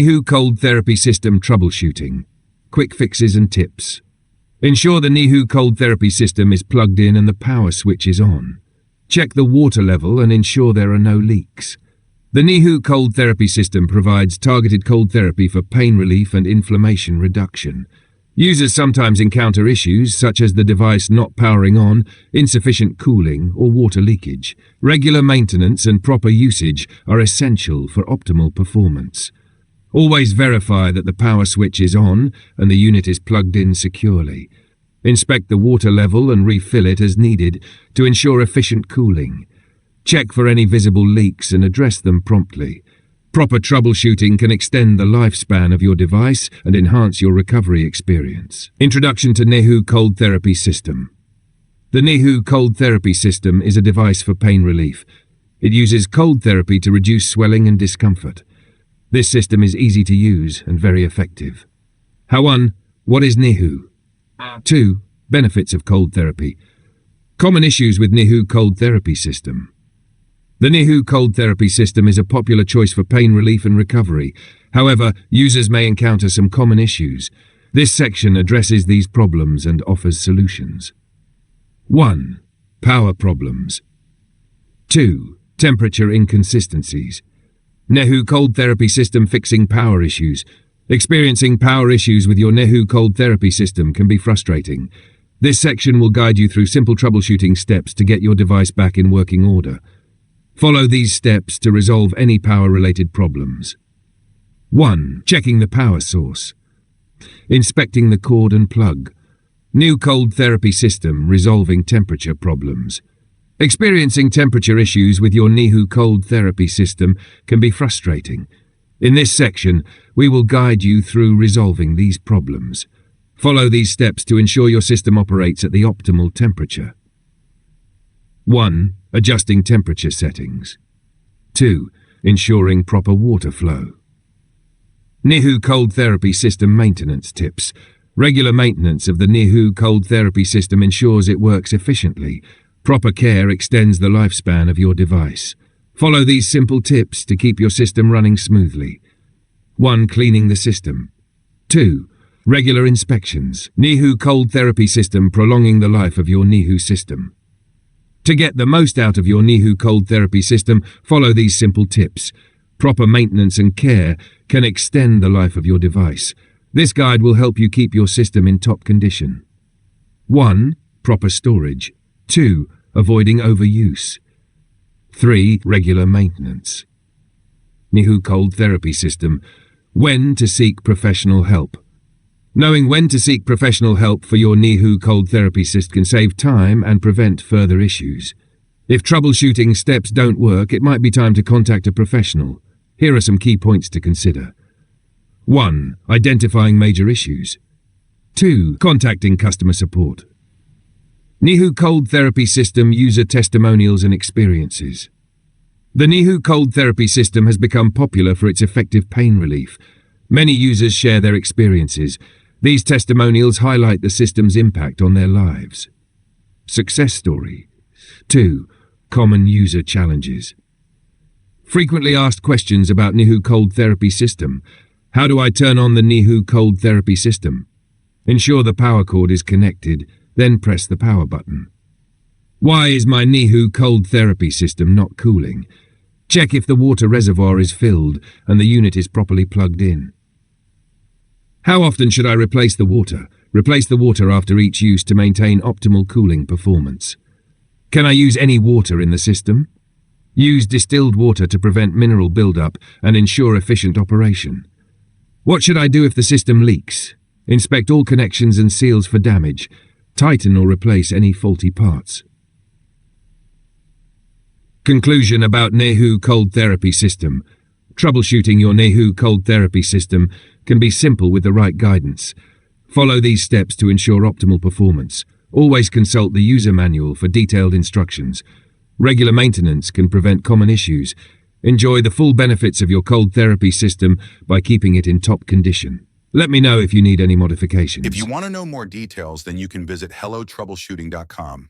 Nehoo Cold Therapy System Troubleshooting. Quick fixes and tips. Ensure the Nehoo Cold Therapy System is plugged in and the power switch is on. Check the water level and ensure there are no leaks. The Nehoo Cold Therapy System provides targeted cold therapy for pain relief and inflammation reduction. Users sometimes encounter issues such as the device not powering on, insufficient cooling, or water leakage. Regular maintenance and proper usage are essential for optimal performance. Always verify that the power switch is on and the unit is plugged in securely. Inspect the water level and refill it as needed to ensure efficient cooling. Check for any visible leaks and address them promptly. Proper troubleshooting can extend the lifespan of your device and enhance your recovery experience. Introduction to Nehoo Cold Therapy System. The Nehoo Cold Therapy System is a device for pain relief. It uses cold therapy to reduce swelling and discomfort. This system is easy to use and very effective. 1. What is Nehoo? 2. Benefits of cold therapy. Common issues with Nehoo Cold Therapy System. The Nehoo Cold Therapy System is a popular choice for pain relief and recovery. However, users may encounter some common issues. This section addresses these problems and offers solutions. 1. Power problems. 2. Temperature inconsistencies. Nehoo Cold Therapy System fixing power issues. Experiencing power issues with your Nehoo Cold Therapy System can be frustrating. This section will guide you through simple troubleshooting steps to get your device back in working order. Follow these steps to resolve any power-related problems. 1. Checking the power source. Inspecting the cord and plug. Nehoo Cold Therapy System resolving temperature problems. Experiencing temperature issues with your Nehoo Cold Therapy System can be frustrating. In this section, we will guide you through resolving these problems. Follow these steps to ensure your system operates at the optimal temperature. 1. Adjusting temperature settings. 2. Ensuring proper water flow. Nehoo Cold Therapy System maintenance tips. Regular maintenance of the Nehoo Cold Therapy System ensures it works efficiently. Proper care extends the lifespan of your device. Follow these simple tips to keep your system running smoothly. 1. Cleaning the system. 2. Regular inspections. Nehoo Cold Therapy System prolonging the life of your Nehoo system. To get the most out of your Nehoo Cold Therapy System, follow these simple tips. Proper maintenance and care can extend the life of your device. This guide will help you keep your system in top condition. 1. Proper storage. 2. Avoiding overuse. 3. Regular maintenance. Nehoo Cold Therapy System. When to seek professional help. Knowing when to seek professional help for your Nehoo Cold Therapy System can save time and prevent further issues. If troubleshooting steps don't work, it might be time to contact a professional. Here are some key points to consider. 1. Identifying major issues. 2. Contacting customer support. Nehoo Cold Therapy System user testimonials and experiences. The Nehoo Cold Therapy System has become popular for its effective pain relief. Many users share their experiences. These testimonials highlight the system's impact on their lives. Success story. 2. Common user challenges. Frequently asked questions about Nehoo Cold Therapy System. How do I turn on the Nehoo Cold Therapy System? Ensure the power cord is connected, then press the power button. Why is my Nehoo Cold Therapy System not cooling? Check if the water reservoir is filled and the unit is properly plugged in. How often should I replace the water? Replace the water after each use to maintain optimal cooling performance. Can I use any water in the system? Use distilled water to prevent mineral buildup and ensure efficient operation. What should I do if the system leaks? Inspect all connections and seals for damage. Tighten or replace any faulty parts. Conclusion about Nehoo Cold Therapy System. Troubleshooting your Nehoo Cold Therapy System can be simple with the right guidance. Follow these steps to ensure optimal performance. Always consult the user manual for detailed instructions. Regular maintenance can prevent common issues. Enjoy the full benefits of your cold therapy system by keeping it in top condition. Let me know if you need any modifications. If you want to know more details, then you can visit HelloTroubleshooting.com.